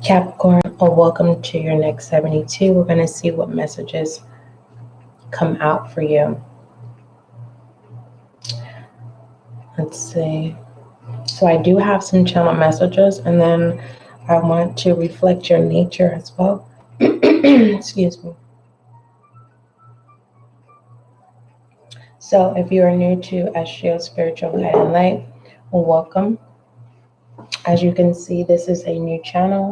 Capricorn, welcome to your next 72. We're going to see what messages come out for you. Let's see. So I do have some channel messages, and then I want to reflect your nature as well. Excuse me. So if you are new to YourSGL Spiritual Guide and Light, welcome. As you can see, this is a new channel,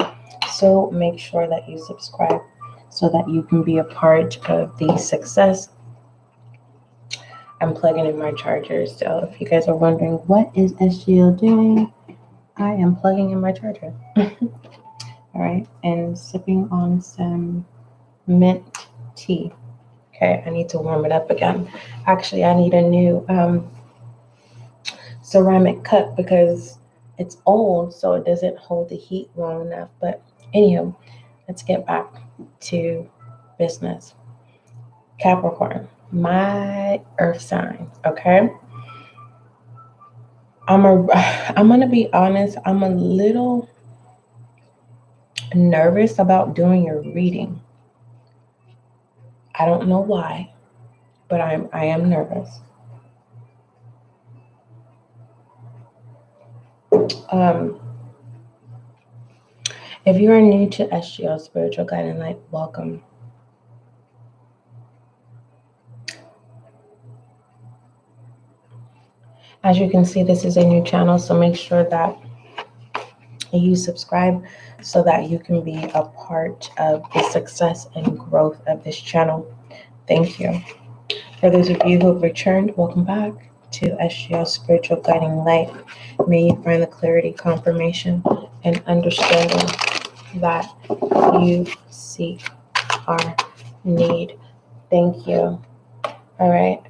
so make sure that you subscribe so that you can be a part of the success. I'm plugging in my chargers, so if you guys are wondering what is SGL doing, I am plugging in my charger. All right, and sipping on some mint tea. Okay, I need to warm it up again. Actually, I need a new ceramic cup because it's old, so it doesn't hold the heat long enough. But anywho, let's get back to business. Capricorn, my earth sign, okay? I'm gonna be honest, I'm a little nervous about doing your reading. I don't know why, but I am nervous. If you are new to SGL Spiritual Guide and Light, welcome. As you can see, this is a new channel, so make sure that you subscribe so that you can be a part of the success and growth of this channel. Thank you. For those of you who have returned, welcome back to SGL Spiritual Guiding Light. May you find the clarity, confirmation, and understanding that you seek or need. Thank you. All right.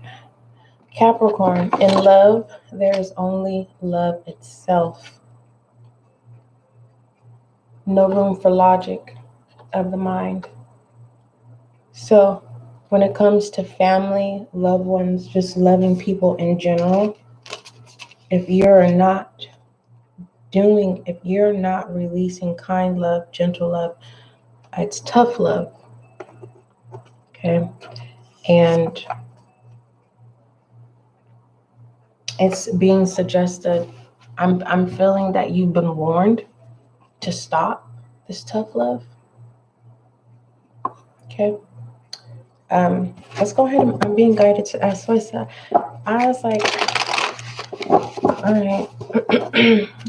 Capricorn, in love, there is only love itself. No room for logic of the mind. So when it comes to family, loved ones, just loving people in general, if you're not releasing kind love, gentle love, it's tough love. Okay. And it's being suggested. I'm feeling that you've been warned to stop this tough love. Okay. Let's go ahead. I'm being guided to ask. So I was like, all right,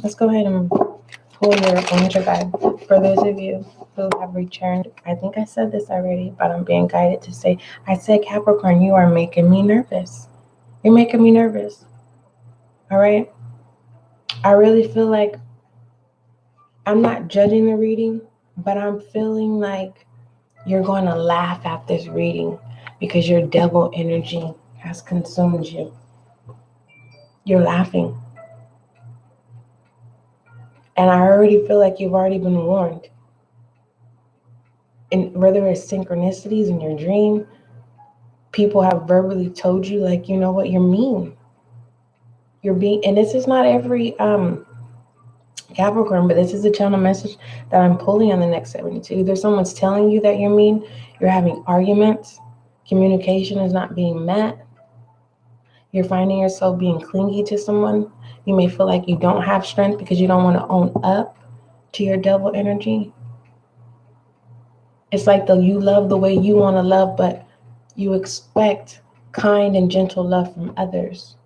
let's go ahead and pull your angel guide. For those of you who have returned, I think I said this already, but I'm being guided to say, I said, Capricorn, you are making me nervous. You're making me nervous. All right. I really feel like I'm not judging the reading, but I'm feeling like you're going to laugh at this reading because your devil energy has consumed you. You're laughing. And I already feel like you've already been warned. And whether it's synchronicities in your dream, people have verbally told you, like, you know what, you're mean. You're being, and this is not every Capricorn, but this is a channel message that I'm pulling on the next 72. Either someone's telling you that you're mean, you're having arguments, communication is not being met, you're finding yourself being clingy to someone. You may feel like you don't have strength because you don't want to own up to your devil energy. It's like you love the way you want to love, but you expect kind and gentle love from others.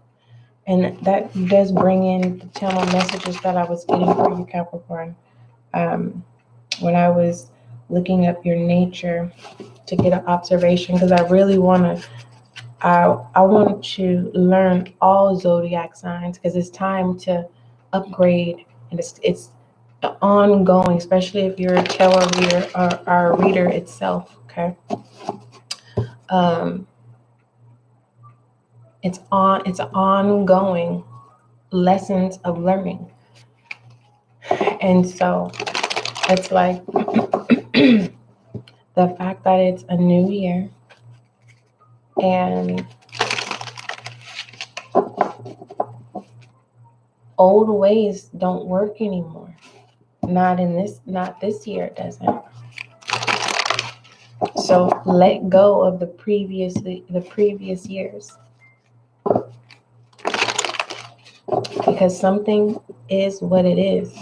And that does bring in the channel messages that I was getting for you, Capricorn. When I was looking up your nature to get an observation, because I really want to learn all zodiac signs, because it's time to upgrade, and it's ongoing, especially if you're a tarot reader or our reader itself. Okay. It's ongoing lessons of learning. And so it's like the fact that it's a new year and old ways don't work anymore. Not this year it doesn't. So let go of the previous years, because something is what it is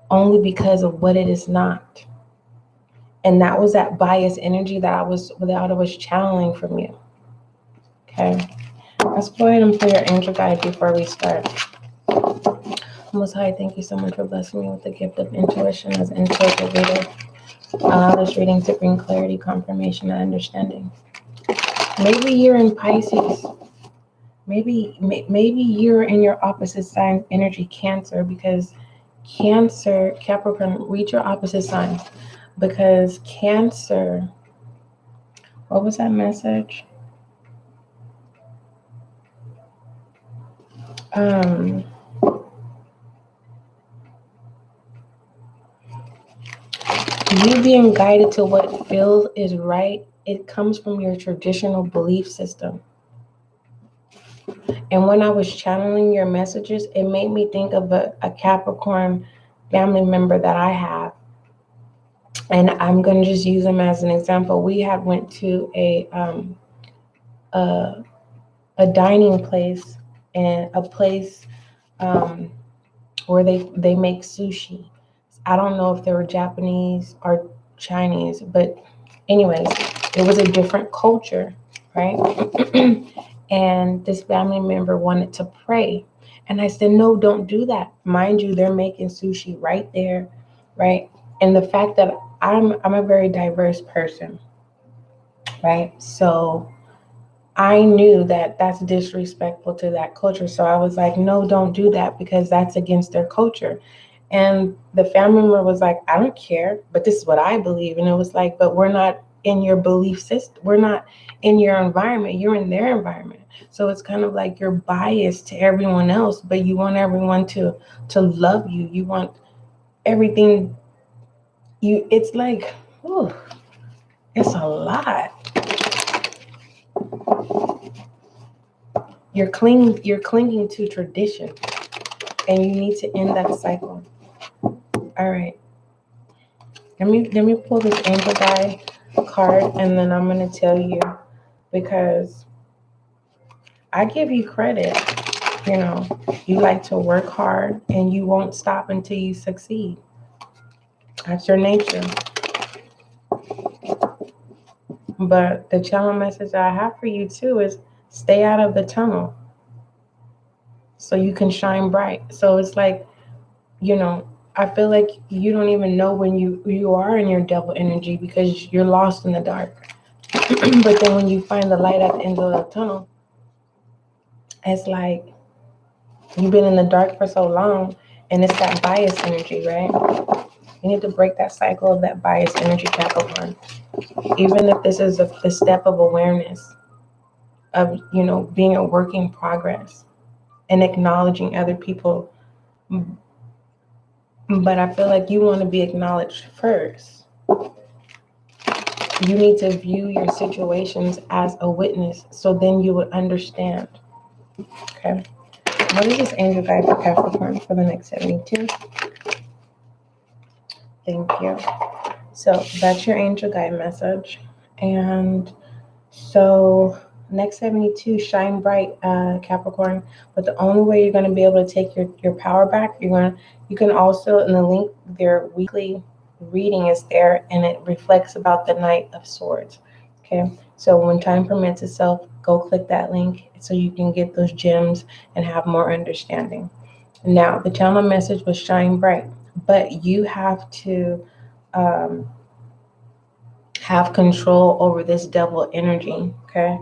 only because of what it is not. And that was that bias energy that I was channeling from you. Okay. Let's go ahead and play your angel guide before we start. Most High, thank you so much for blessing me with the gift of intuition as an intuitive reader. Allow this reading to bring clarity, confirmation, and understanding. Maybe you're in Pisces. Maybe you're in your opposite sign energy, Cancer, because Cancer, Capricorn, read your opposite signs. Because Cancer, what was that message? You being guided to what feels is right, it comes from your traditional belief system. And when I was channeling your messages, it made me think of a Capricorn family member that I have. And I'm going to just use them as an example. We had went to a dining place, and a place where they make sushi. I don't know if they were Japanese or Chinese, but anyways, it was a different culture, right? And this family member wanted to pray. And I said, no, don't do that. Mind you, they're making sushi right there, right? And the fact that I'm a very diverse person, right? So I knew that that's disrespectful to that culture. So I was like, no, don't do that, because that's against their culture. And the family member was like, I don't care, but this is what I believe. And it was like, but we're not in your belief system. We're not in your environment. You're in their environment. So it's kind of like you're biased to everyone else, but you want everyone to love you. You want everything. It's like, ooh, it's a lot. You're clinging to tradition, and you need to end that cycle. All right. Let me pull this angel guide card, and then I'm going to tell you, because I give you credit. You know, you like to work hard and you won't stop until you succeed. That's your nature. But the channel message I have for you too is stay out of the tunnel so you can shine bright. So it's like, you know, I feel like you don't even know when you are in your devil energy, because you're lost in the dark. But then when you find the light at the end of the tunnel, it's like you've been in the dark for so long, and it's that bias energy, right? You need to break that cycle of that bias energy, Capricorn. Even if this is a step of awareness of, you know, being a work in progress and acknowledging other people. But I feel like you want to be acknowledged first. You need to view your situations as a witness, so then you would understand. Okay. What is this angel guide for Capricorn for the next 72? Thank you. So that's your angel guide message. And so next 72, shine bright, Capricorn. But the only way you're going to be able to take your power back, you can also, in the link, their weekly reading is there, and it reflects about the Knight of Swords. Okay, so when time permits itself, go click that link so you can get those gems and have more understanding. Now, the channel message was shine bright, but you have to have control over this devil energy, okay?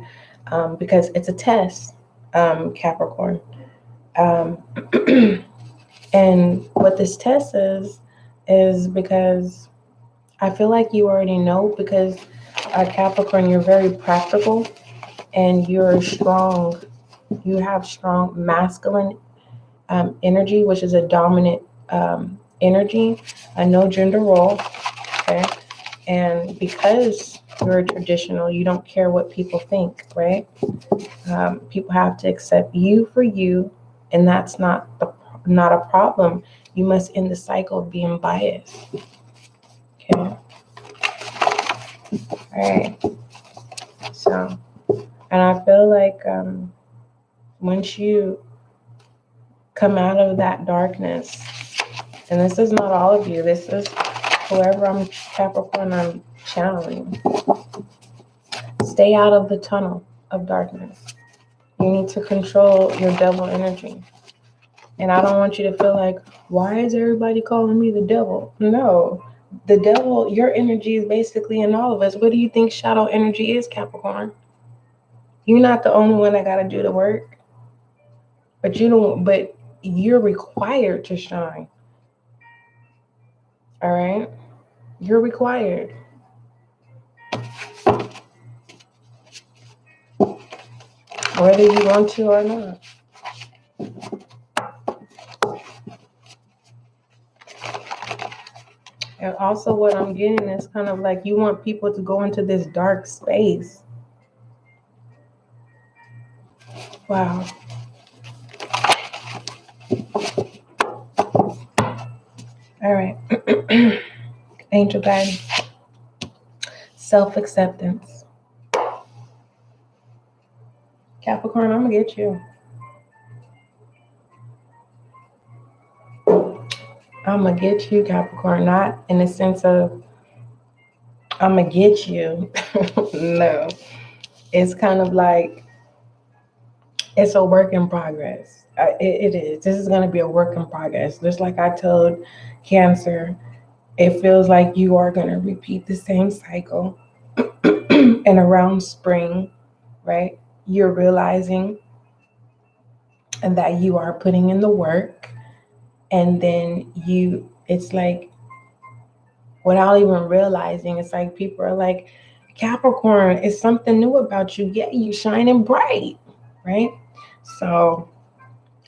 Because it's a test, Capricorn. And what this test is because I feel like you already know, because Capricorn, you're very practical and you're strong. You have strong masculine energy, which is a dominant energy, a no gender role, okay? And because you're traditional, you don't care what people think, right? People have to accept you for you, and that's not not a problem. You must end the cycle of being biased. Okay. All right. So, and I feel like once you come out of that darkness, and this is not all of you, this is whoever I'm Capricorn I'm channeling. Stay out of the tunnel of darkness. You need to control your devil energy. And I don't want you to feel like, why is everybody calling me the devil? No, the devil, your energy is basically in all of us. What do you think shadow energy is, Capricorn? You're not the only one that got to do the work, but you're required to shine. All right? You're required. Whether you want to or not. And also what I'm getting is kind of like you want people to go into this dark space. Wow. All right. Angel guidance. Self-acceptance. Capricorn, I'm going to get you. I'm going to get you, Capricorn. Not in the sense of I'm going to get you. No. It's kind of like it's a work in progress. It is. This is going to be a work in progress. Just like I told Cancer, it feels like you are going to repeat the same cycle. And around spring, right, you're realizing that you are putting in the work. And then it's like, without even realizing, it's like people are like, Capricorn, it's something new about you. Yeah, you shining bright, right? So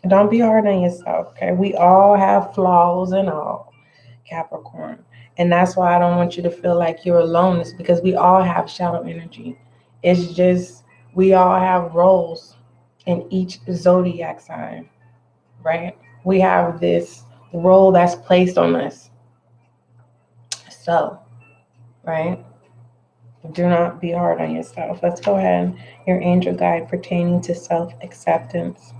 don't be hard on yourself, okay? We all have flaws and all, Capricorn. And that's why I don't want you to feel like you're alone. It's because we all have shadow energy. It's just we all have roles in each zodiac sign, right? We have this role that's placed on us. So, right? Do not be hard on yourself. Let's go ahead. Your angel guide pertaining to self-acceptance.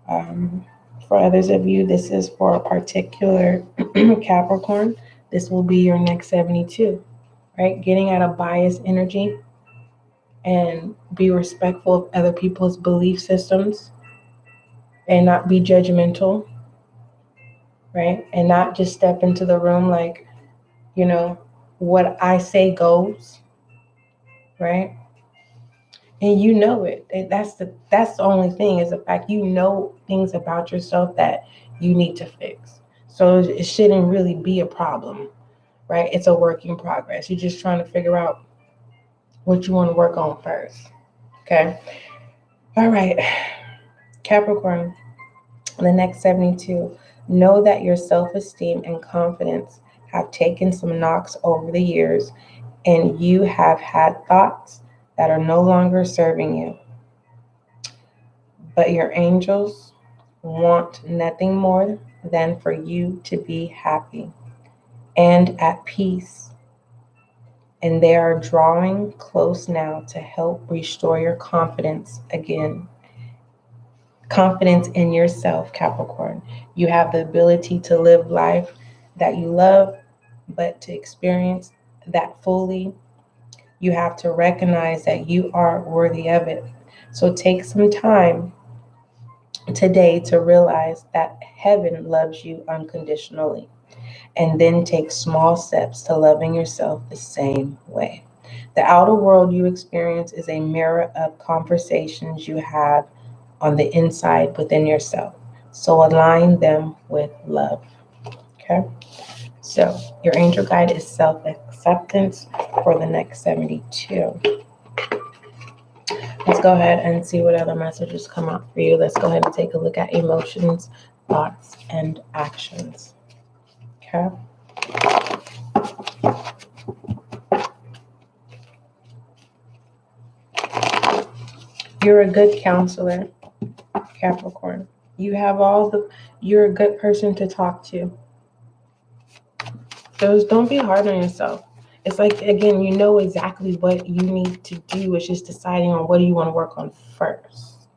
For others of you, this is for a particular Capricorn. This will be your next 72, right? Getting out of bias energy and be respectful of other people's belief systems and not be judgmental, right? And not just step into the room like, what I say goes, right? And you know it. That's the only thing is the fact you know things about yourself that you need to fix. So it shouldn't really be a problem, right? It's a work in progress. You're just trying to figure out what you want to work on first. Okay. All right. Capricorn, the next 72. Know that your self-esteem and confidence have taken some knocks over the years, and you have had thoughts that are no longer serving you. But your angels want nothing more than for you to be happy and at peace. And they are drawing close now to help restore your confidence again. Confidence in yourself, Capricorn. You have the ability to live life that you love, but to experience that fully, you have to recognize that you are worthy of it. So take some time today to realize that heaven loves you unconditionally, and then take small steps to loving yourself the same way. The outer world you experience is a mirror of conversations you have on the inside within yourself. So align them with love. Okay? So your angel guide is self-acceptance for the next 72. Let's go ahead and see what other messages come out for you. Let's go ahead and take a look at emotions, thoughts, and actions. Okay? You're a good counselor, Capricorn. You have you're a good person to talk to. So don't be hard on yourself. It's like, again, you know exactly what you need to do. It's just deciding on what do you want to work on first.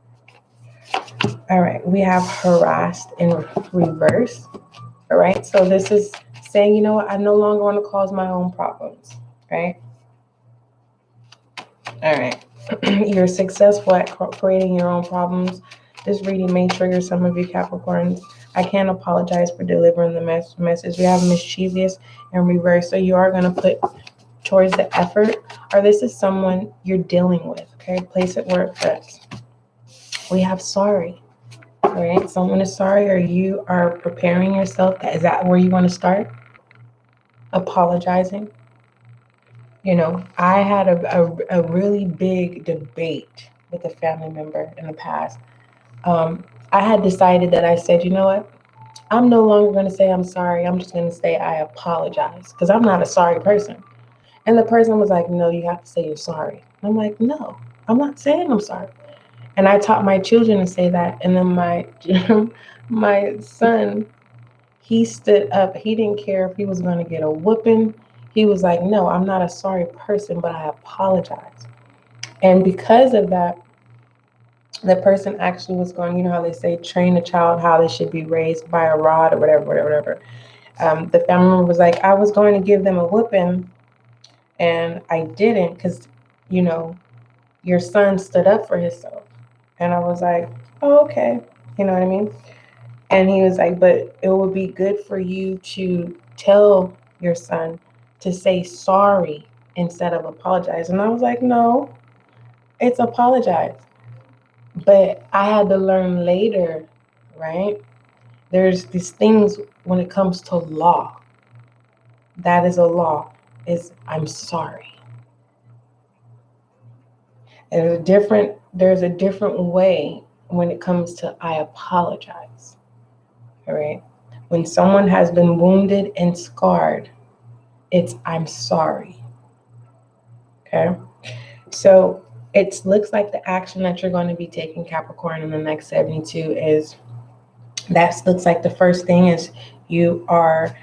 All right, we have harassed in reverse. All right, so this is saying, you know what, I no longer want to cause my own problems, right? All right, you're successful at creating your own problems. This reading may trigger some of you Capricorns. I can't apologize for delivering the message. We have mischievous in reverse, so you are going to put towards the effort, or this is someone you're dealing with, okay? Place it where it fits. We have sorry, all right? Someone is sorry, or you are preparing yourself. Is that where you want to start? Apologizing. You know, I had a really big debate with a family member in the past. I had decided that I said, you know what? I'm no longer going to say I'm sorry. I'm just going to say I apologize because I'm not a sorry person. And the person was like, no, you have to say you're sorry. I'm like, no, I'm not saying I'm sorry. And I taught my children to say that. And then my son, he stood up. He didn't care if he was going to get a whooping. He was like, no, I'm not a sorry person, but I apologize. And because of that, the person actually was going, you know how they say, train a child how they should be raised by a rod or whatever. The family member was like, I was going to give them a whooping and I didn't because, you know, your son stood up for himself. And I was like, oh, okay. You know what I mean? And he was like, but it would be good for you to tell your son to say sorry instead of apologize. And I was like, no, it's apologize. But I had to learn later, right? There's these things when it comes to law. That is a law, is I'm sorry. There's a different way when it comes to I apologize. All right. When someone has been wounded and scarred, it's I'm sorry. Okay. So it looks like the action that you're going to be taking, Capricorn, in the next 72 is that looks like the first thing is you are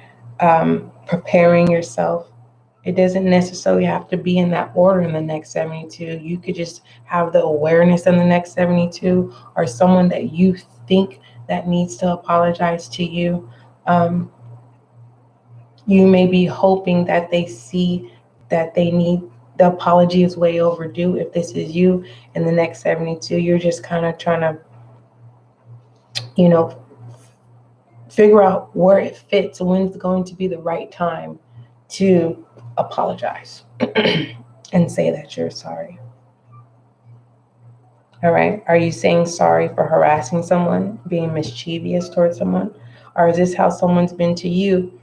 preparing yourself. It doesn't necessarily have to be in that order in the next 72. You could just have the awareness in the next 72, or someone that you think that needs to apologize to you. You may be hoping that they see that they need the apology is way overdue. If this is you in the next 72, you're just kind of trying to, you know, figure out where it fits, when's going to be the right time to apologize and say that you're sorry. All right. Are you saying sorry for harassing someone, being mischievous towards someone? Or is this how someone's been to you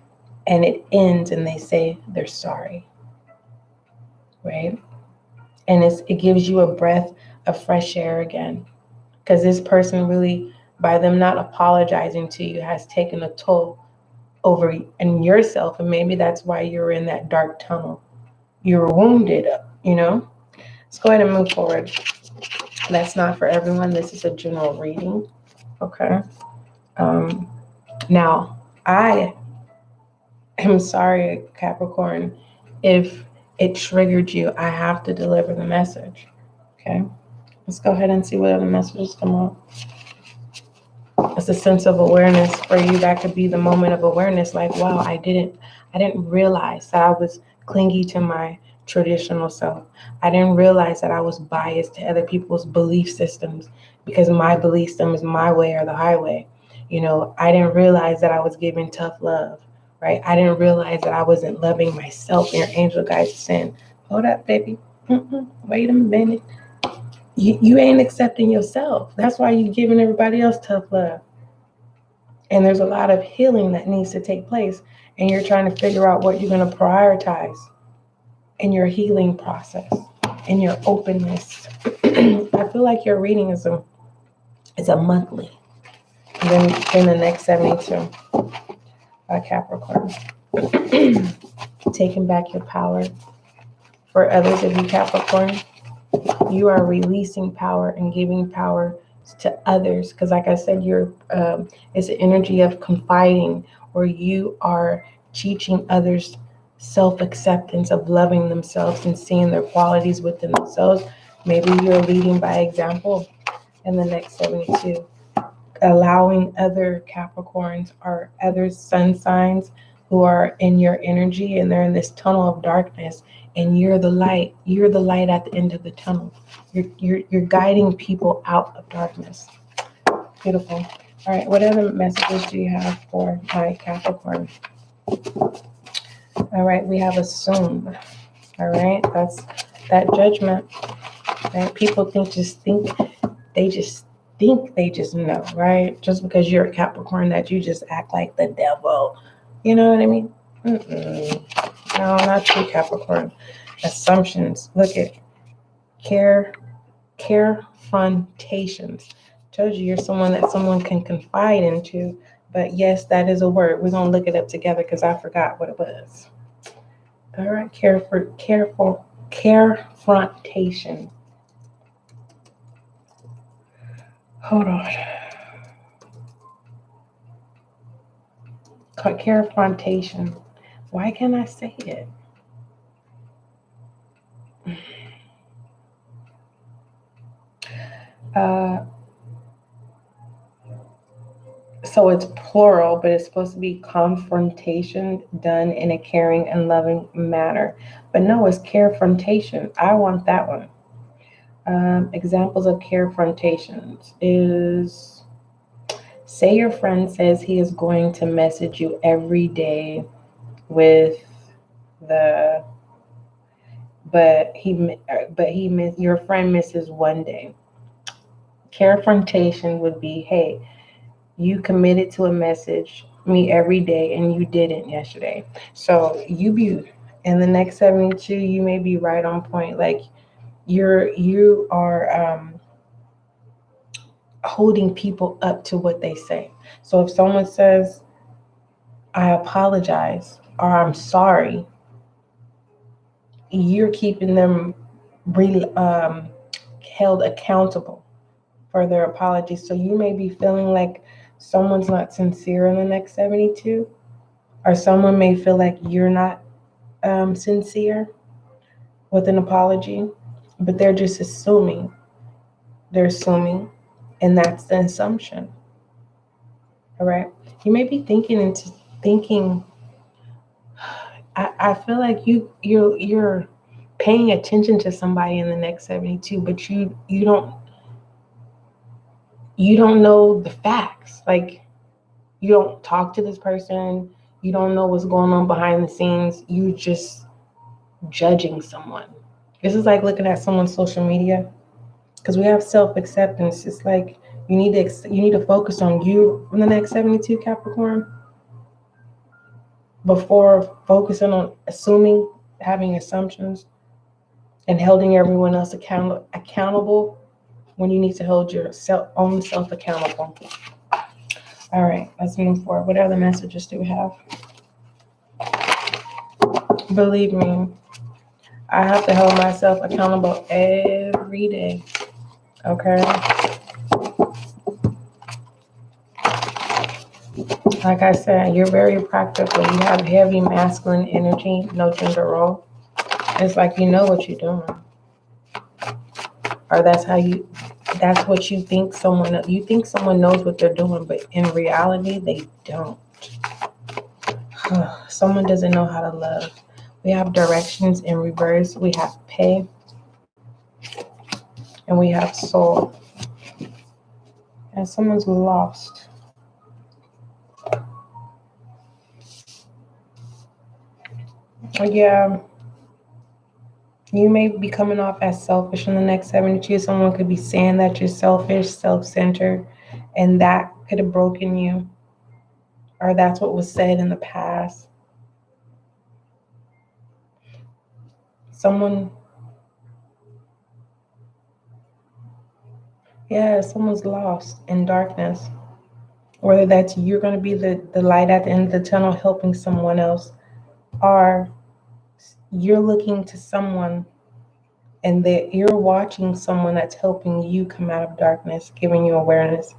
and it ends and they say they're sorry? Right? And it gives you a breath of fresh air again. Because this person really, by them not apologizing to you, has taken a toll over in yourself. And maybe that's why you're in that dark tunnel. You're wounded, you know? Let's go ahead and move forward. That's not for everyone. This is a general reading. Okay. Now, I am sorry, Capricorn, if it triggered you. I have to deliver the message. Okay. Let's go ahead and see what other messages come up. It's a sense of awareness for you. That could be the moment of awareness. Like, wow, I didn't realize that I was clingy to my traditional self. I didn't realize that I was biased to other people's belief systems because my belief system is my way or the highway. You know, I didn't realize that I was giving tough love, right? I didn't realize that I wasn't loving myself. Your angel guides are saying, hold up, baby. Wait a minute. You ain't accepting yourself. That's why you're giving everybody else tough love. And there's a lot of healing that needs to take place. And you're trying to figure out what you're going to prioritize in your healing process, in your openness. I feel like your reading is a monthly. And then in the next 72, Capricorn. Taking back your power. For others of you, Capricorn, you are releasing power and giving power to others, because like I said, you're it's an energy of confiding, or you are teaching others self-acceptance, of loving themselves and seeing their qualities within themselves. Maybe you're leading by example in the next 72, allowing other Capricorns or other sun signs who are in your energy and they're in this tunnel of darkness, and you're the light. You're the light at the end of the tunnel. You're guiding people out of darkness. Beautiful. All right, what other messages do you have for my Capricorn? All right, we have assume. All right, that's that judgment. Right? People they just know, right? Just because you're a Capricorn, that you just act like the devil. You know what I mean? No, not true Capricorn. Assumptions. Look at carefrontations. Told you you're someone that someone can confide into. But yes, that is a word. We're gonna look it up together because I forgot what it was. All right, carefrontation. Hold on. Carefrontation. Why can't I say it? So it's plural, but it's supposed to be confrontation done in a caring and loving manner. But no, it's carefrontation. I want that one. Examples of carefrontations is, say your friend says he is going to message you every day with the, your friend misses one day. Carefrontation would be, hey, you committed to a message me every day and you didn't yesterday. So you be in the next 72, you may be right on point. Like you are holding people up to what they say. So if someone says, I apologize or I'm sorry, you're keeping them really held accountable for their apologies. So you may be feeling like someone's not sincere in the next 72, or someone may feel like you're not sincere with an apology, but they're just assuming. They're assuming, and that's the assumption. All right. You may be thinking. I feel like you're paying attention to somebody in the next 72, but you don't know the facts. Like, you don't talk to this person. You don't know what's going on behind the scenes. You just judging someone. This is like looking at someone's social media, because we have self-acceptance. It's like you need to focus on you in the next 72, Capricorn, before focusing on assuming, having assumptions, and holding everyone else accountable when you need to hold your own self accountable. All right, let's move forward. What other messages do we have? Believe me, I have to hold myself accountable every day. Okay? Like I said, you're very practical. You have heavy masculine energy, no gender role. It's like you know what you're doing. Or that's what you think you think someone knows what they're doing, but in reality, they don't. Someone doesn't know how to love. We have directions in reverse. We have pay. And we have soul. And someone's lost. Yeah. You may be coming off as selfish in the next 72. Someone could be saying that you're selfish, self-centered, and that could have broken you. Or that's what was said in the past. Someone's lost in darkness. Whether that's you're going to be the light at the end of the tunnel helping someone else, or you're looking to someone and that you're watching someone that's helping you come out of darkness, giving you awareness.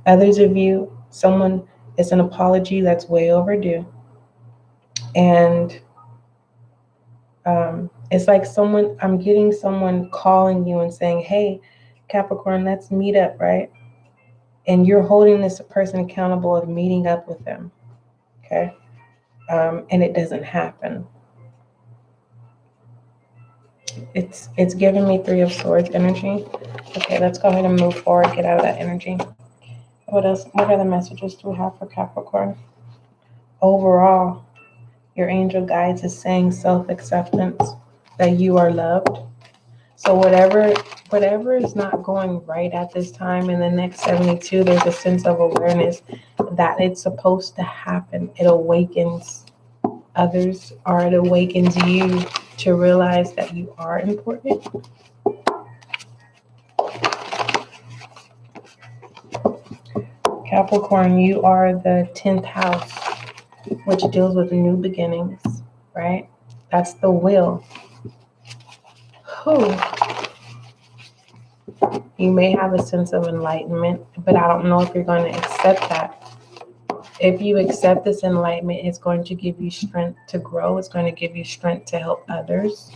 Others of you, someone, it's an apology that's way overdue. And it's like I'm getting someone calling you and saying, hey, Capricorn, let's meet up, right? And you're holding this person accountable of meeting up with them, okay? And it doesn't happen. It's giving me Three of Swords energy. Okay, let's go ahead and move forward, get out of that energy. What else? What other messages do we have for Capricorn? Overall, your angel guides is saying self-acceptance, that you are loved. So whatever is not going right at this time, in the next 72, there's a sense of awareness that it's supposed to happen. It awakens others, or it awakens you to realize that you are important. Capricorn, you are the 10th house, which deals with new beginnings, right? That's the will. You may have a sense of enlightenment, but I don't know if you're going to accept that. If you accept this enlightenment, it's going to give you strength to grow. It's going to give you strength to help others.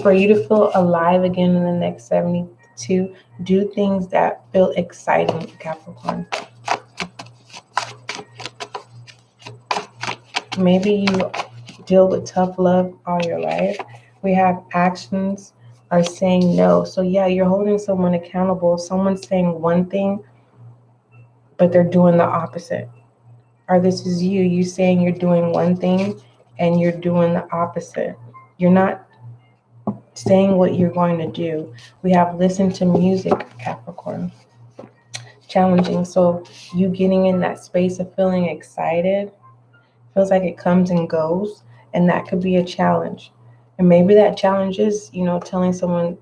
For you to feel alive again in the next 72, do things that feel exciting, Capricorn. Maybe you deal with tough love all your life. We have actions are saying no. So yeah, you're holding someone accountable. Someone's saying one thing, but they're doing the opposite. Or this is you saying you're doing one thing and you're doing the opposite. You're not saying what you're going to do. We have listen to music, Capricorn. Challenging. So you getting in that space of feeling excited, feels like it comes and goes, and that could be a challenge. And maybe that challenge is, telling someone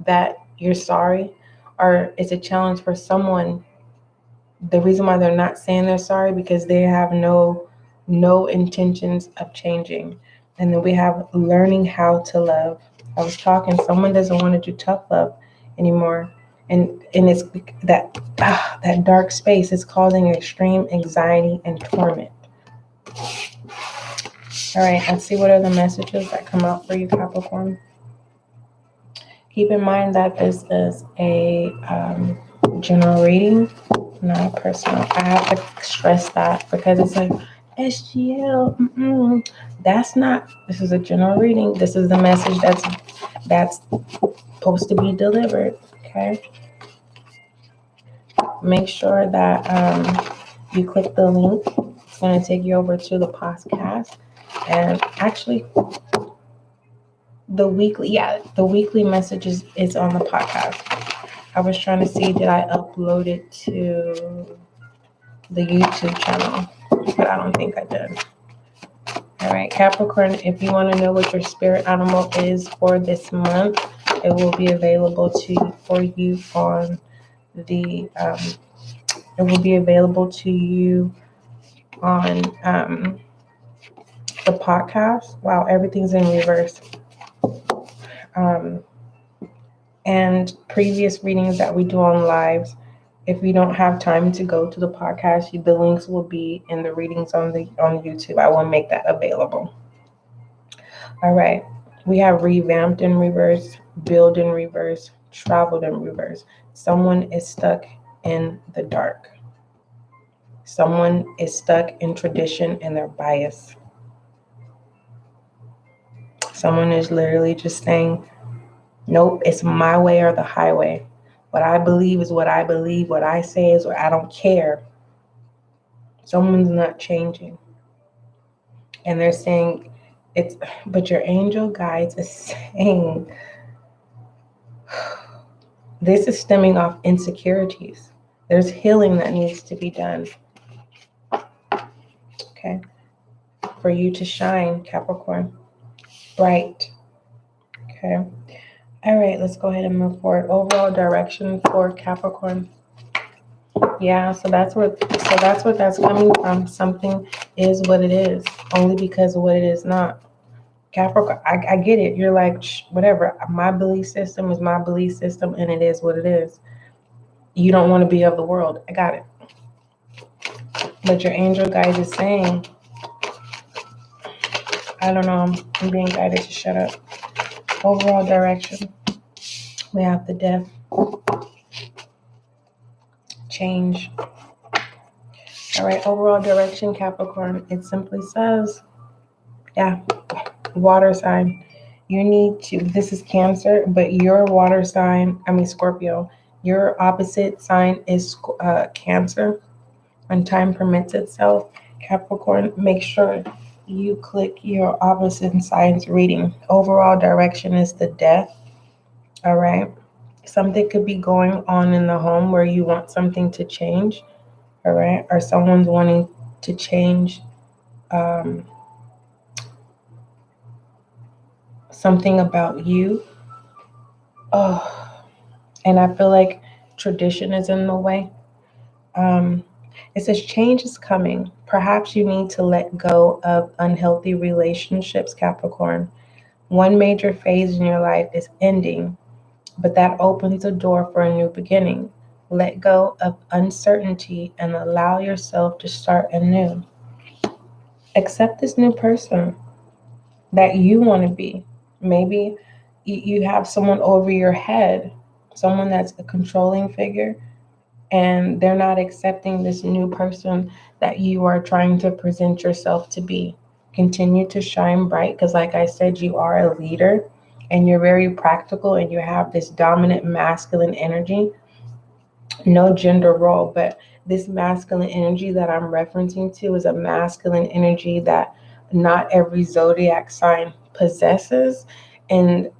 that you're sorry, or it's a challenge for someone. The reason why they're not saying they're sorry because they have no intentions of changing. And then we have learning how to love. I was talking, someone doesn't want to do tough love anymore. And it's that dark space is causing extreme anxiety and torment. All right, let's see what are the messages that come out for you, Capricorn. Keep in mind that this is a general reading, not personal. I have to stress that because it's like SGL. That's not. This is a general reading. This is the message that's supposed to be delivered. Okay. Make sure that you click the link. It's going to take you over to the podcast. And actually, the weekly messages is on the podcast. I was trying to see, did I upload it to the YouTube channel? But I don't think I did. All right, Capricorn, if you want to know what your spirit animal is for this month, it will be available for you on the it will be available to you on the podcast. Wow, everything's in reverse. And previous readings that we do on lives, if you don't have time to go to the podcast, the links will be in the readings on YouTube. I will make that available. All right. We have revamped in reverse, build in reverse, traveled in reverse. Someone is stuck in the dark. Someone is stuck in tradition and their bias. Someone is literally just saying, nope, it's my way or the highway. What I believe is what I believe. What I say is what I don't care. Someone's not changing. And they're saying but your angel guides is saying this is stemming off insecurities. There's healing that needs to be done. Okay. For you to shine, Capricorn. Bright. Okay. All right, let's go ahead and move forward. Overall direction for Capricorn. Yeah, so that's what that's coming from. Something is what it is, only because of what it is not. Capricorn, I get it. You're like, whatever. My belief system is my belief system, and it is what it is. You don't want to be of the world. I got it. But your angel guide is saying, I don't know, I'm being guided to shut up. Overall direction, we have the death, change. All right, overall direction, Capricorn, it simply says, yeah, water sign. You need to, this is Cancer, but your water sign, Scorpio, your opposite sign is Cancer. When time permits itself, Capricorn, make sure you click your opposite signs reading. Overall direction is the death. All right. Something could be going on in the home where you want something to change. All right. Or someone's wanting to change something about you. Oh, and I feel like tradition is in the way. Um, it says change is coming. Perhaps you need to let go of unhealthy relationships, Capricorn. One major phase in your life is ending, but that opens the door for a new beginning. Let go of uncertainty and allow yourself to start anew. Accept this new person that you want to be. Maybe you have someone over your head, someone that's a controlling figure, and they're not accepting this new person that you are trying to present yourself to be. Continue to shine bright because, like I said, you are a leader and you're very practical and you have this dominant masculine energy. No gender role, but this masculine energy that I'm referencing to is a masculine energy that not every zodiac sign possesses. And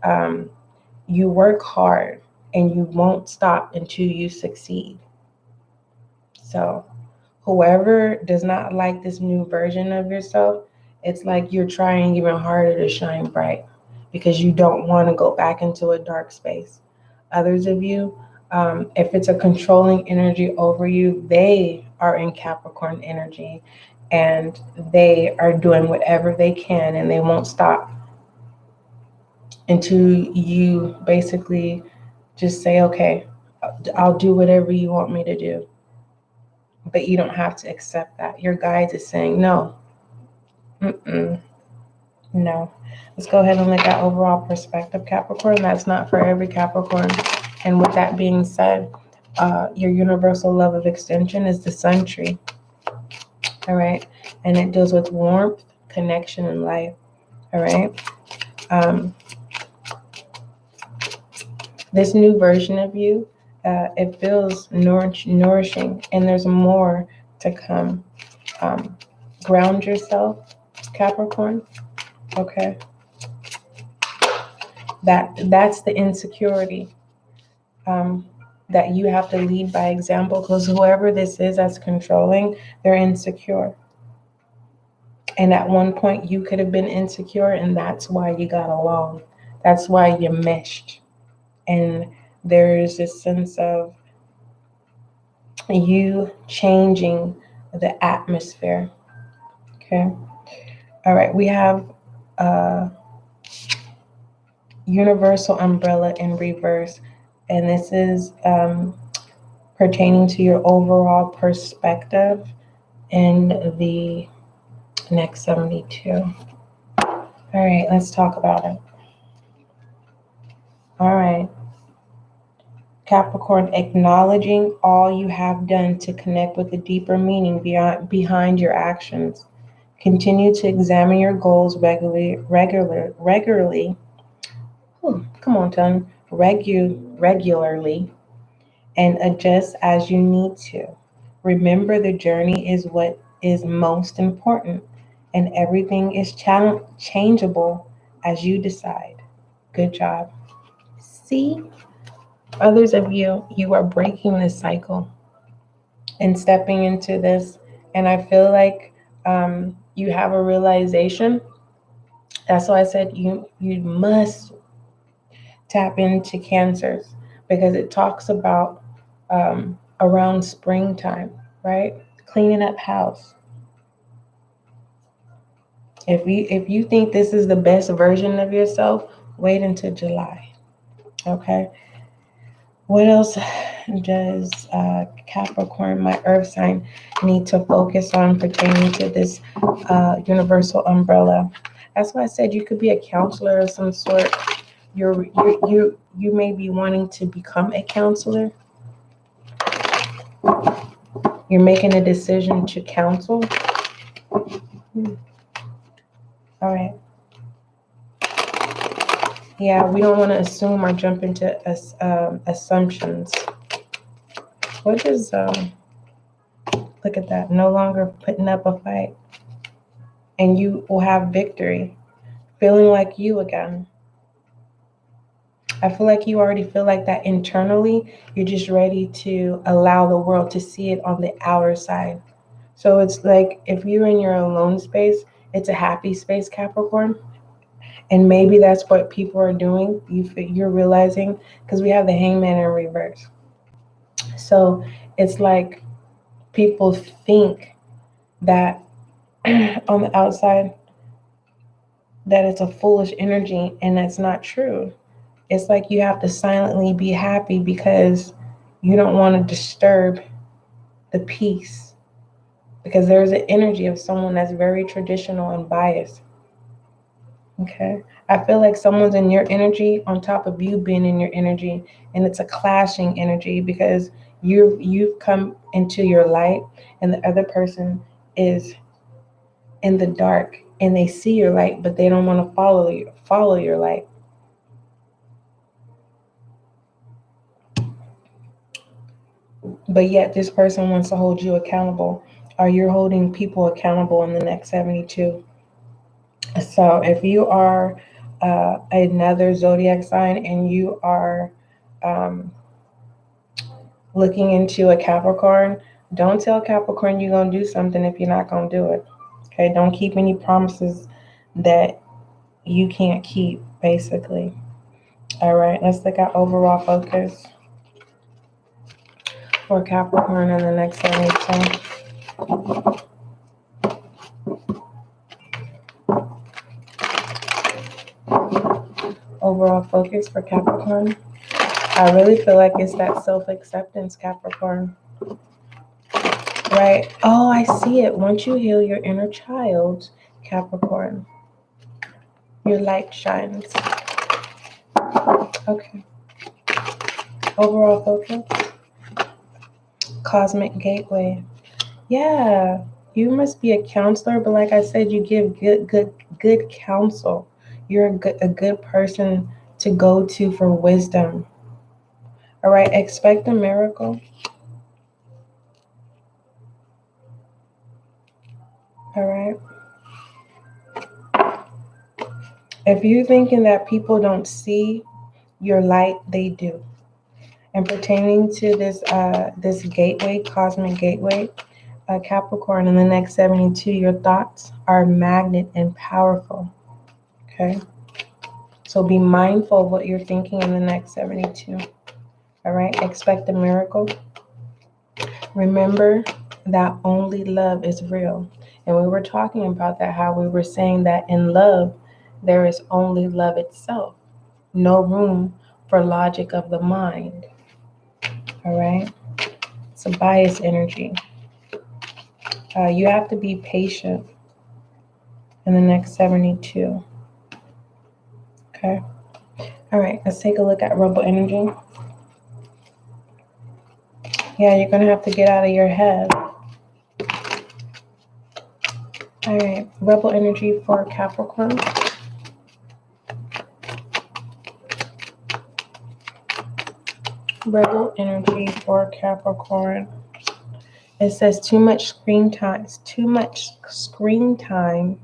you work hard and you won't stop until you succeed. So, whoever does not like this new version of yourself, it's like you're trying even harder to shine bright because you don't want to go back into a dark space. Others of you, if it's a controlling energy over you, they are in Capricorn energy and they are doing whatever they can and they won't stop until you basically just say, okay, I'll do whatever you want me to do. But you don't have to accept that. Your guides is saying no. No. Let's go ahead and look at overall perspective, Capricorn. That's not for every Capricorn. And with that being said, your universal love of extension is the sun tree. All right. And it deals with warmth, connection, and life. All right. This new version of you, it feels nourishing, and there's more to come. Ground yourself, Capricorn. Okay. That's the insecurity. That you have to lead by example because whoever this is that's controlling, they're insecure. And at one point you could have been insecure and that's why you got along. That's why you meshed. And there's this sense of you changing the atmosphere. Okay. All right. We have universal umbrella in reverse. And this is pertaining to your overall perspective in the next 72. All right, let's talk about it. All right. Capricorn, acknowledging all you have done to connect with the deeper meaning behind your actions. Continue to examine your goals regularly. Come on, Tony. Regularly and adjust as you need to. Remember, the journey is what is most important, and everything is changeable as you decide. Good job. See, others of you, you are breaking this cycle and stepping into this, and I feel like you have a realization. That's why I said you must tap into cancers because it talks about around springtime, right? Cleaning up house. If you think this is the best version of yourself, wait until July. Okay. What else does Capricorn, my earth sign, need to focus on pertaining to this universal umbrella? That's why I said you could be a counselor of some sort. You may be wanting to become a counselor. You're making a decision to counsel. All right. Yeah, we don't want to assume or jump into assumptions. What is look at that? No longer putting up a fight, and you will have victory. Feeling like you again. I feel like you already feel like that internally. You're just ready to allow the world to see it on the outer side. So it's like if you're in your alone space, it's a happy space, Capricorn. And maybe that's what people are doing. You're realizing, because we have the hangman in reverse. So it's like people think that on the outside that it's a foolish energy, and that's not true. It's like you have to silently be happy because you don't want to disturb the peace. Because there's an energy of someone that's very traditional and biased. Okay. I feel like someone's in your energy on top of you being in your energy, and it's a clashing energy because you've come into your light and the other person is in the dark and they see your light, but they don't want to follow your light. But yet this person wants to hold you accountable, or you're holding people accountable in the next 72. So if you are another zodiac sign and you are looking into a Capricorn, don't tell Capricorn you're going to do something if you're not going to do it. Okay, don't keep any promises that you can't keep, basically. All right, let's look at overall focus for Capricorn in the next 72. Overall focus for Capricorn. I really feel like it's that self-acceptance, Capricorn. Right? Oh, I see it. Once you heal your inner child, Capricorn, your light shines. Okay. Overall focus. Cosmic gateway. Yeah. You must be a counselor, but like I said, you give good counsel. You're a good person to go to for wisdom. All right, expect a miracle. All right. If you're thinking that people don't see your light, they do. And pertaining to this gateway, cosmic gateway, Capricorn, in the next 72, your thoughts are magnet and powerful. Okay. So be mindful of what you're thinking in the next 72. All right. Expect a miracle. Remember that only love is real. And we were talking about that, how we were saying that in love, there is only love itself. No room for logic of the mind. All right. It's a bias energy. You have to be patient in the next 72. Okay. All right. Let's take a look at rebel energy. Yeah, you're going to have to get out of your head. All right. Rebel energy for Capricorn. Rebel energy for Capricorn. It says too much screen time. Too much screen time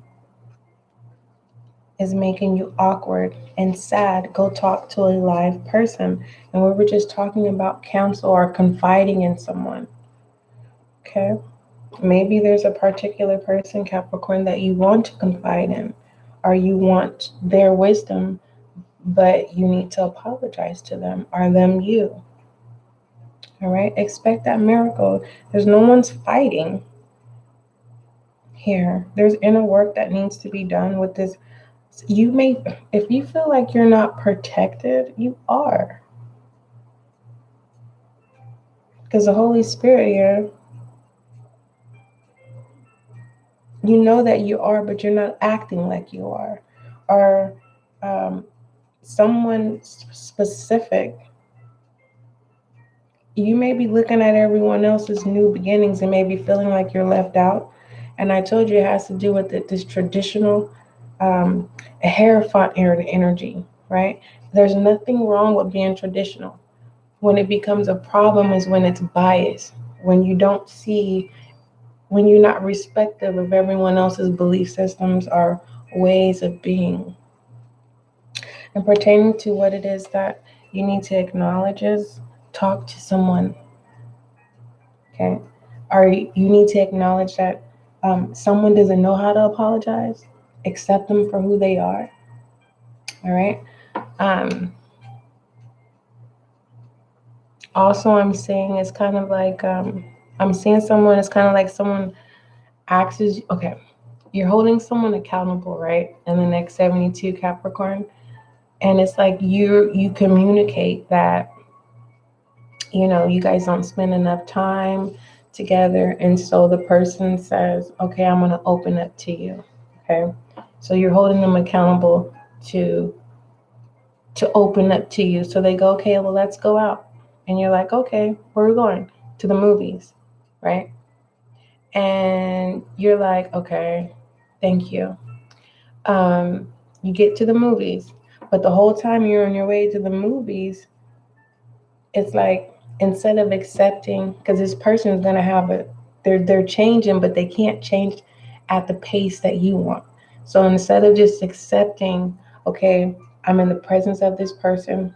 is making you awkward and sad. Go talk to a live person. And we were just talking about counsel or confiding in someone. Okay. Maybe there's a particular person, Capricorn, that you want to confide in, or you want their wisdom, but you need to apologize to them, or them you. All right, expect that miracle. There's no one's fighting here. There's inner work that needs to be done with this. You may, if you feel like you're not protected, you are. Because the Holy Spirit here, you know that you are, but you're not acting like you are. Or someone specific, you may be looking at everyone else's new beginnings and maybe feeling like you're left out. And I told you it has to do with this traditional Hierophant energy, right? There's nothing wrong with being traditional. When it becomes a problem is when it's biased, when you don't see, when you're not respective of everyone else's belief systems or ways of being. And pertaining to what it is that you need to acknowledge is talk to someone, okay? Or you need to acknowledge that someone doesn't know how to apologize. Accept them for who they are, all right? Also, I'm saying it's kind of like, I'm seeing someone, it's kind of like someone asks you, okay, you're holding someone accountable, right? In the next 72 Capricorn. And it's like you communicate that, you guys don't spend enough time together. And so the person says, okay, I'm going to open up to you. Okay. So you're holding them accountable to open up to you. So they go, okay, well, let's go out. And you're like, okay, where are we going? To the movies, right? And you're like, okay, thank you. You get to the movies, but the whole time you're on your way to the movies, it's like, instead of accepting, because this person is going to have they're changing, but they can't change at the pace that you want. So instead of just accepting, okay, I'm in the presence of this person,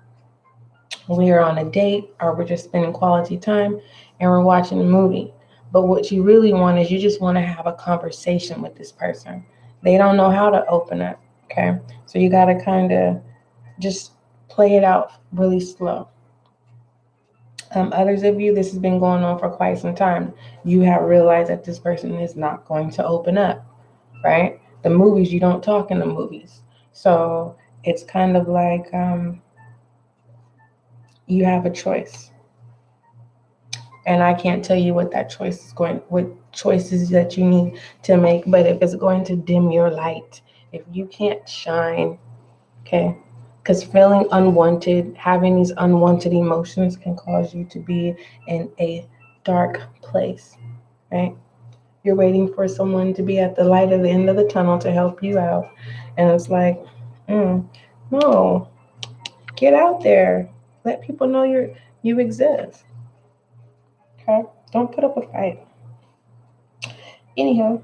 we are on a date, or we're just spending quality time and we're watching a movie. But what you really want is you just want to have a conversation with this person. They don't know how to open up. Okay. So you got to kind of just play it out really slow. Others of you, this has been going on for quite some time. You have realized that this person is not going to open up, right? The movies, you don't talk in the movies. So it's kind of like you have a choice. And I can't tell you what that choice is what choices that you need to make, but if it's going to dim your light, if you can't shine, okay, because feeling unwanted, having these unwanted emotions can cause you to be in a dark place, right? You're waiting for someone to be at the light at the end of the tunnel to help you out. And it's like, no, get out there. Let people know you exist. Okay? Don't put up a fight. Anyhow,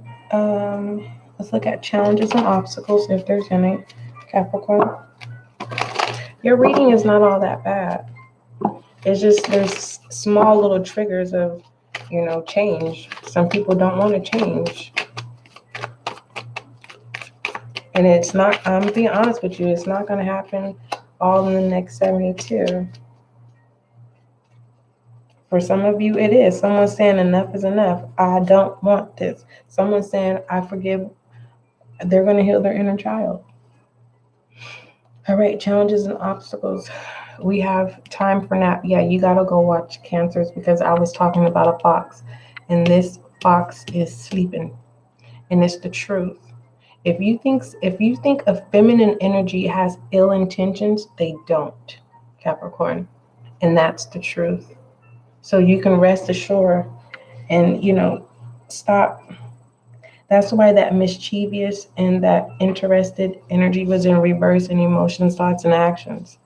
let's look at challenges and obstacles if there's any. Capricorn. Your reading is not all that bad. It's just there's small little triggers of, change. Some people don't want to change. And it's not, I'm being honest with you, it's not going to happen all in the next 72. For some of you, it is. Someone's saying enough is enough. I don't want this. Someone's saying I forgive. They're going to heal their inner child. All right, challenges and obstacles. We have time for nap. Yeah, you got to go watch Cancers, because I was talking about a fox, and this fox is sleeping. And it's the truth. If you think a feminine energy has ill intentions, they don't, Capricorn. And that's the truth. So you can rest assured and, stop. That's why that mischievous and that interested energy was in reverse in emotions, thoughts, and actions.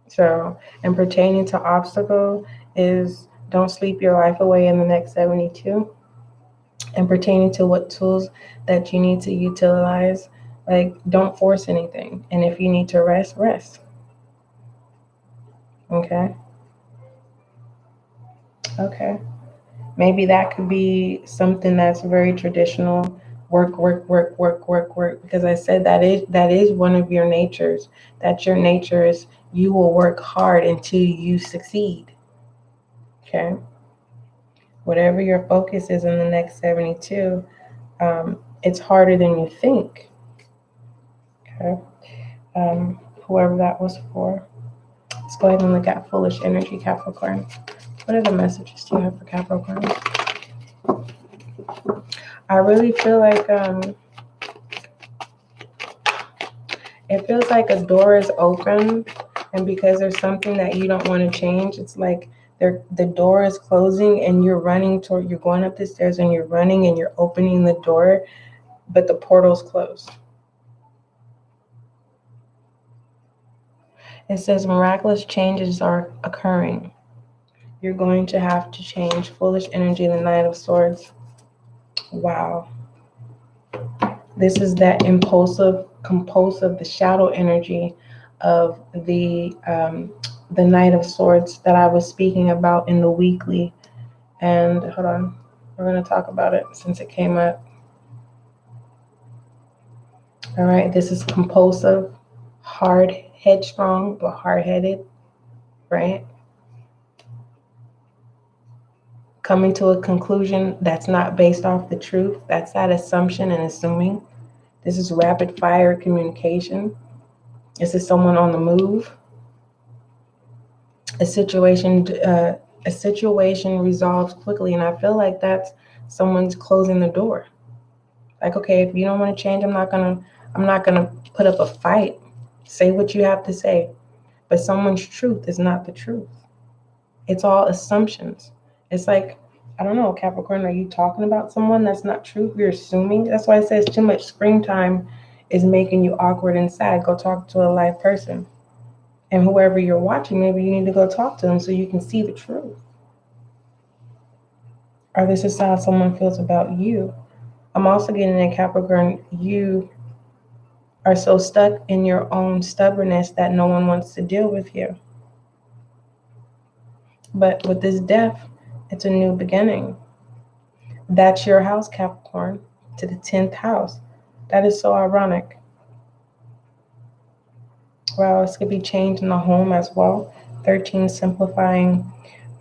So, and pertaining to obstacle is don't sleep your life away in the next 72. And pertaining to what tools that you need to utilize, like, don't force anything. And if you need to rest, rest. Okay. Maybe that could be something that's very traditional. Work, because I said that is one of your natures. That your nature is, you will work hard until you succeed. Okay. Whatever your focus is in the next 72, it's harder than you think. Okay. Whoever that was for. Let's go ahead and look at foolish energy, Capricorn. What are the messages do you have for Capricorn? I really feel like it feels like a door is open, and because there's something that you don't want to change, it's like the door is closing and you're going up the stairs and you're running and you're opening the door, but the portal's closed. It says miraculous changes are occurring. You're going to have to change. Foolish energy, the Knight of Swords. Wow. This is that impulsive, compulsive, the shadow energy of the Knight of Swords that I was speaking about in the weekly. And hold on, we're going to talk about it since it came up. All right, this is compulsive, hard, headstrong, but hard-headed, right? Coming to a conclusion that's not based off the truth. That's that assumption and assuming. This is rapid fire communication. This is someone on the move. A situation resolves quickly, and I feel like that's someone's closing the door. Like, okay, if you don't want to change, I'm not gonna put up a fight. Say what you have to say, but someone's truth is not the truth. It's all assumptions. It's like, I don't know, Capricorn, are you talking about someone that's not true? You're assuming. That's why it says too much screen time is making you awkward and sad. Go talk to a live person. And whoever you're watching, maybe you need to go talk to them so you can see the truth. Or this is how someone feels about you. I'm also getting a Capricorn, you are so stuck in your own stubbornness that no one wants to deal with you. But with this death, it's a new beginning. That's your house, Capricorn, to the 10th house. That is so ironic. Well, this could be changed in the home as well. 13 simplifying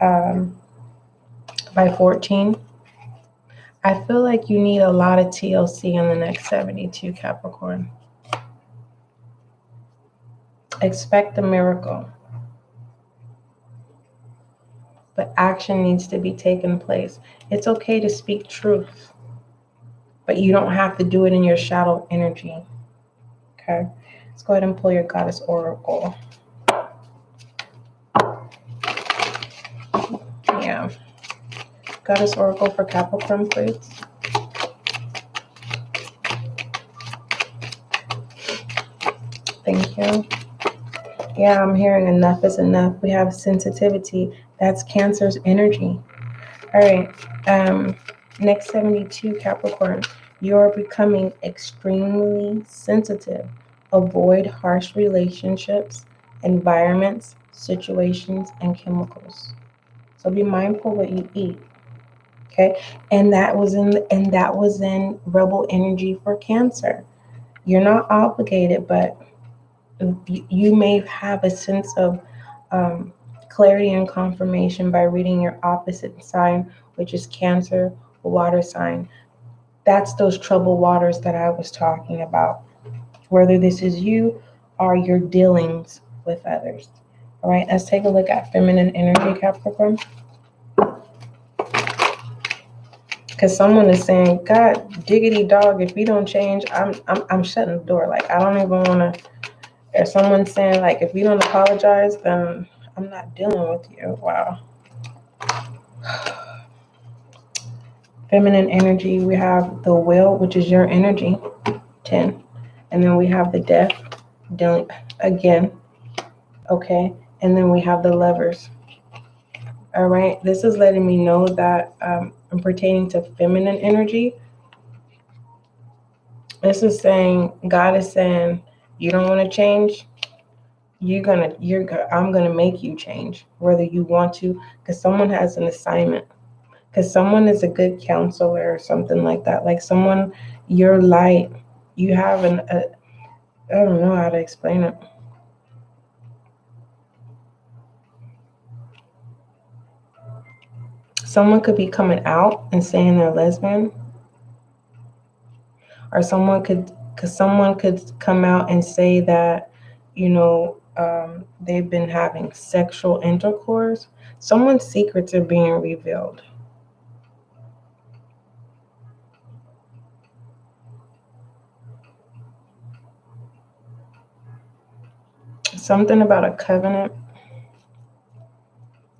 by 14. I feel like you need a lot of TLC in the next 72, Capricorn. Expect a miracle. But action needs to be taken place. It's okay to speak truth, but you don't have to do it in your shadow energy. Okay? Let's go ahead and pull your Goddess Oracle. Yeah. Goddess Oracle for Capricorn, please. Thank you. Yeah, I'm hearing enough is enough. We have sensitivity. That's Cancer's energy. All right. Next 72, Capricorn. You're becoming extremely sensitive. Avoid harsh relationships, environments, situations, and chemicals. So be mindful what you eat. Okay, and that was in rebel energy for Cancer. You're not obligated, but you may have a sense of clarity and confirmation by reading your opposite sign, which is Cancer, water sign. That's those troubled waters that I was talking about. Whether this is you or your dealings with others. All right, let's take a look at feminine energy, Capricorn. Because someone is saying, God, diggity dog, if you don't change, I'm shutting the door. Like, I don't even want to. Or someone saying, like, if you don't apologize, then I'm not dealing with you. Wow. Feminine energy, we have the will, which is your energy, 10. And then we have the death, dealing again. Okay. And then we have the lovers. All right. This is letting me know that pertaining to feminine energy, this is saying, God is saying, you don't want to change. I'm gonna make you change, whether you want to, because someone has an assignment. Because someone is a good counselor or something like that. Like someone, you're light. You have I don't know how to explain it. someone could be coming out and saying they're lesbian, or someone could come out and say that, they've been having sexual intercourse. Someone's secrets are being revealed. Something about a covenant.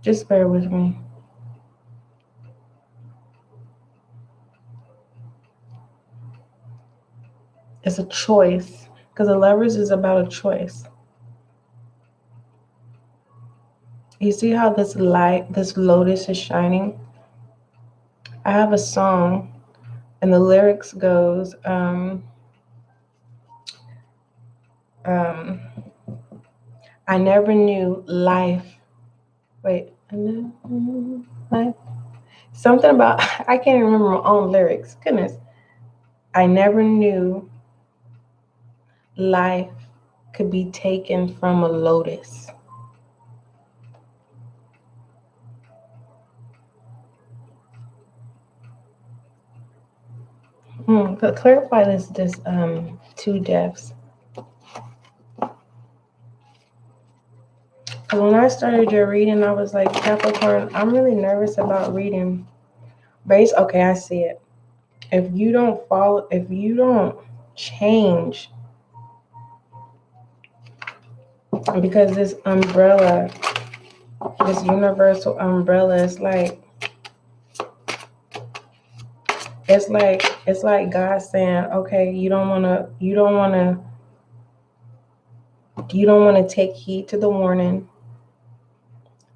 Just bear with me. It's a choice, because the Lovers is about a choice. You see how this lotus is shining? I have a song, and the lyrics goes, I never knew life. Wait, I never knew life. Something about, I can't even remember my own lyrics. Goodness. I never knew life could be taken from a lotus. But clarify this two deaths. When I started your reading, I was like, Capricorn, I'm really nervous about reading. Okay, I see it. If you don't change, because this umbrella, this universal umbrella, it's like God saying, okay, you don't want to take heed to the warning.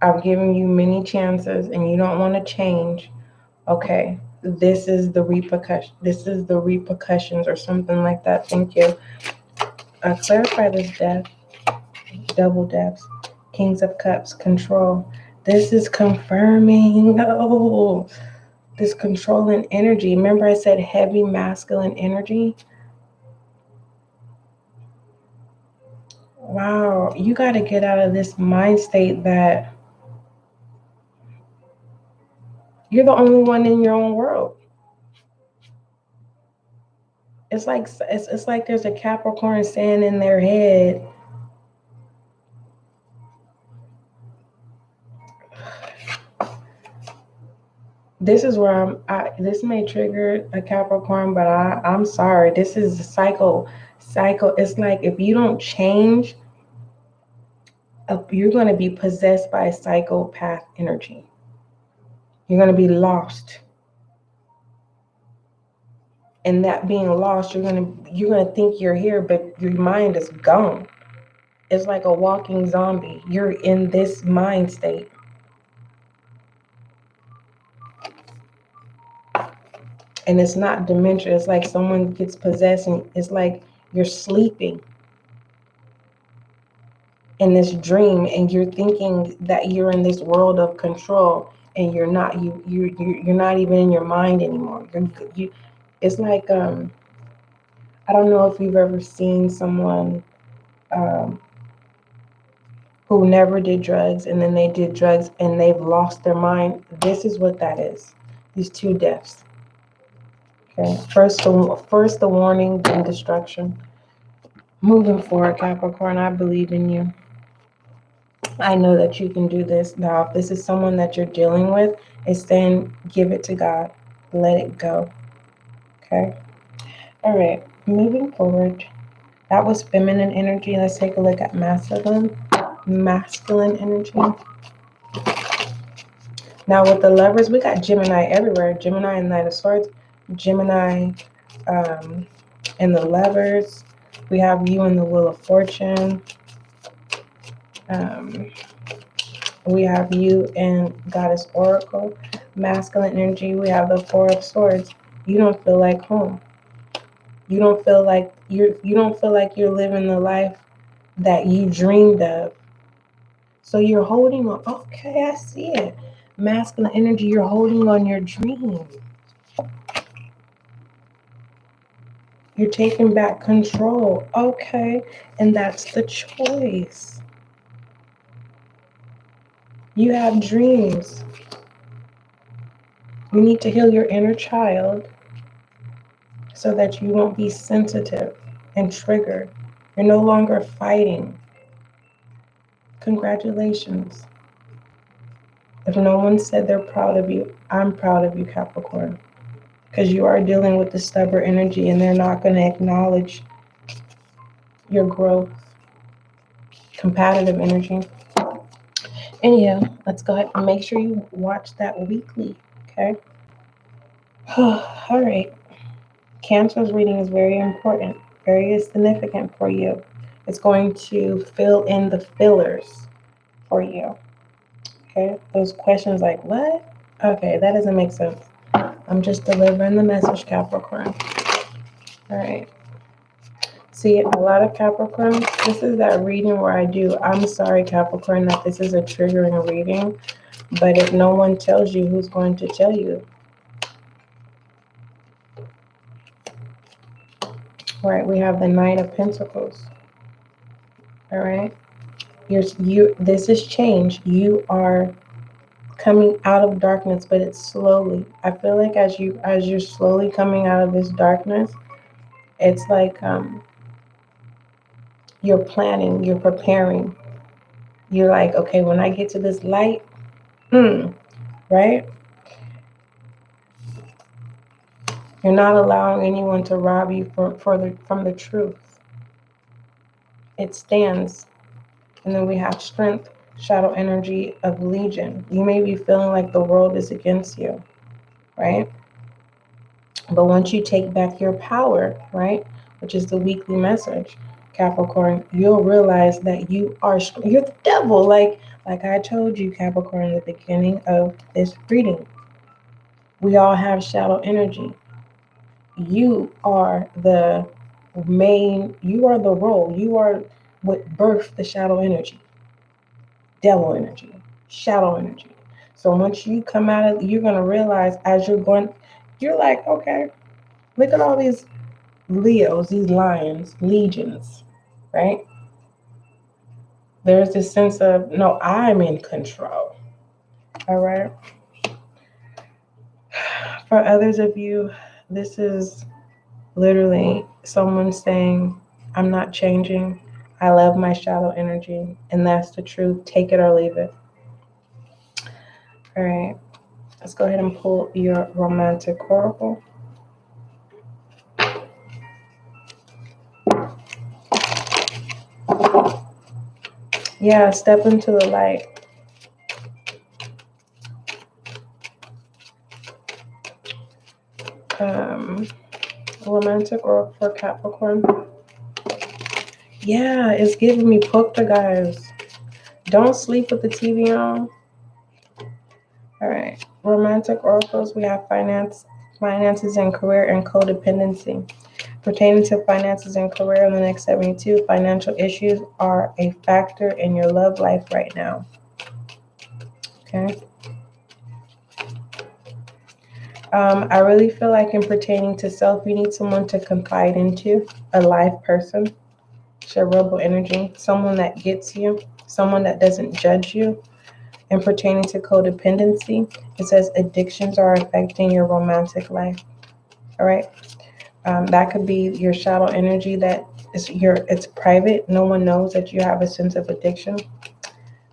I've given you many chances and you don't want to change. Okay, this is the repercussion. This is the repercussions, or something like that. Thank you. Clarify this death. Double deaths. Kings of Cups. Control. This is confirming. Oh, this controlling energy. Remember I said heavy masculine energy? Wow, you got to get out of this mind state that you're the only one in your own world. It's like there's a Capricorn saying in their head, this is where this may trigger a Capricorn, but I'm sorry. This is a cycle. It's like if you don't change, you're going to be possessed by a psychopath energy. You're going to be lost. And that being lost, you're gonna think you're here, but your mind is gone. It's like a walking zombie. You're in this mind state. And it's not dementia. It's like someone gets possessed, and it's like you're sleeping in this dream, and you're thinking that you're in this world of control, and you're not. You're not even in your mind anymore. It's like I don't know if you've ever seen someone who never did drugs, and then they did drugs and they've lost their mind. This is what that is. These two deaths. Okay. First the warning, then destruction. Moving forward, Capricorn, I believe in you. I know that you can do this. Now, if this is someone that you're dealing with, it's saying give it to God. Let it go. Okay. All right. Moving forward. That was feminine energy. Let's take a look at masculine energy. Now with the Lovers, we got Gemini everywhere. Gemini and Knight of Swords. Gemini and the Lovers. We have you in the Wheel of Fortune. We have you in Goddess Oracle. Masculine energy. We have the Four of Swords. You don't feel like home. You don't feel like you're living the life that you dreamed of. So you're holding on. Okay, I see it. Masculine energy, you're holding on your dream. You're taking back control. Okay, and that's the choice. You have dreams. You need to heal your inner child so that you won't be sensitive and triggered. You're no longer fighting. Congratulations. If no one said they're proud of you, I'm proud of you, Capricorn. Because you are dealing with the stubborn energy and they're not going to acknowledge your growth. Competitive energy. Anyhow, let's go ahead and make sure you watch that weekly, okay? All right. Cancer's reading is very important, very significant for you. It's going to fill in the fillers for you, okay? Those questions like, what? Okay, that doesn't make sense. I'm just delivering the message, Capricorn. All right. See, a lot of Capricorn, this is that reading where I'm sorry, Capricorn, that this is a triggering reading, but if no one tells you, who's going to tell you? All right, we have the Knight of Pentacles. All right. This is change. You are coming out of darkness, but it's slowly. I feel like as you're slowly coming out of this darkness, it's like you're planning, you're preparing. You're like, okay, when I get to this light, right? You're not allowing anyone to rob you from the truth. It stands. And then we have strength, shadow energy of Legion. You may be feeling like the world is against you, right? But once you take back your power, right, which is the weekly message, Capricorn, you'll realize that you're the devil. Like I told you, Capricorn, in the beginning of this reading, we all have shadow energy. You are the role. You are what birthed the shadow energy, devil energy, shadow energy. So once you come out of, you're going to realize as you're like, okay, look at all these Leos, these lions, legions, right? There's this sense of, no, I'm in control. All right. For others of you, this is literally someone saying, I'm not changing. I love my shadow energy. And that's the truth. Take it or leave it. All right. Let's go ahead and pull your romantic oracle. Yeah, step into the light. Romantic oracle for Capricorn. Yeah, it's giving me guys. Don't sleep with the TV on. All right. Romantic oracles, we have finances and career and codependency. Pertaining to finances and career in the next 72, financial issues are a factor in your love life right now. Okay. I really feel like in pertaining to self, you need someone to confide into, a live person, cerebral energy, someone that gets you, someone that doesn't judge you. And pertaining to codependency, it says addictions are affecting your romantic life. All right. That could be your shadow energy it's private. No one knows that you have a sense of addiction.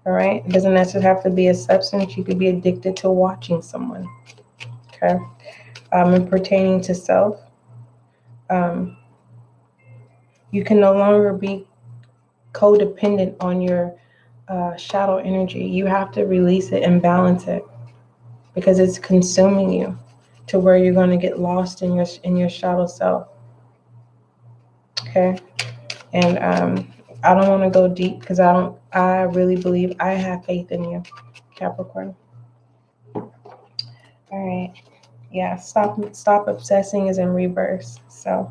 All right. It doesn't necessarily have to be a substance. You could be addicted to watching someone. Okay. And pertaining to self, you can no longer be codependent on your shadow energy. You have to release it and balance it because it's consuming you to where you're going to get lost in your shadow self. Okay. And I don't want to go deep because I really believe I have faith in you, Capricorn. All right. Yeah, stop obsessing is in reverse. So,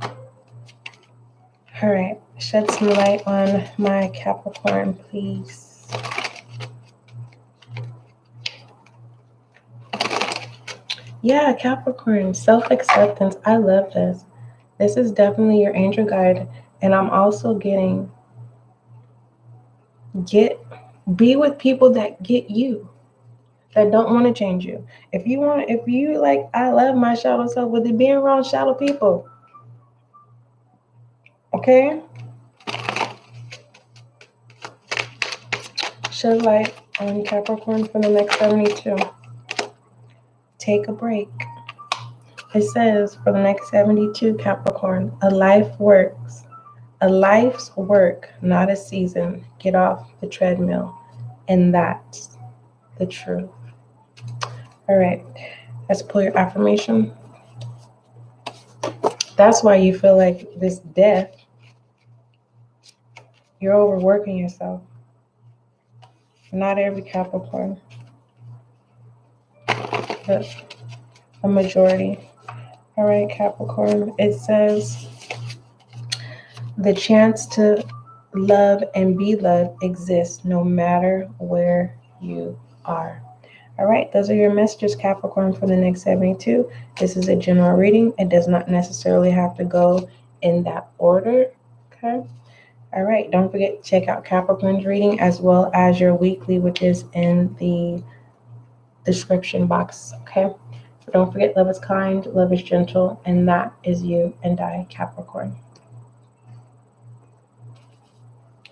all right. Shed some light on my Capricorn, please. Yeah, Capricorn, self-acceptance. I love this. This is definitely your angel guide. And I'm also getting, be with people that get you, that don't want to change you. If you like, I love my shallow self, with it being around shallow people. Okay? Shed light on Capricorn for the next 72. Take a break. It says for the next 72, Capricorn, a life's work, not a season. Get off the treadmill. And that's the truth. All right, let's pull your affirmation. That's why you feel like this death, you're overworking yourself. Not every Capricorn, but a majority. All right, Capricorn, it says the chance to love and be loved exists no matter where you are. All right, those are your messages, Capricorn, for the next 72. This is a general reading. It does not necessarily have to go in that order, okay? All right, don't forget to check out Capricorn's reading as well as your weekly, which is in the description box, okay? But don't forget, love is kind, love is gentle, and that is you and I, Capricorn.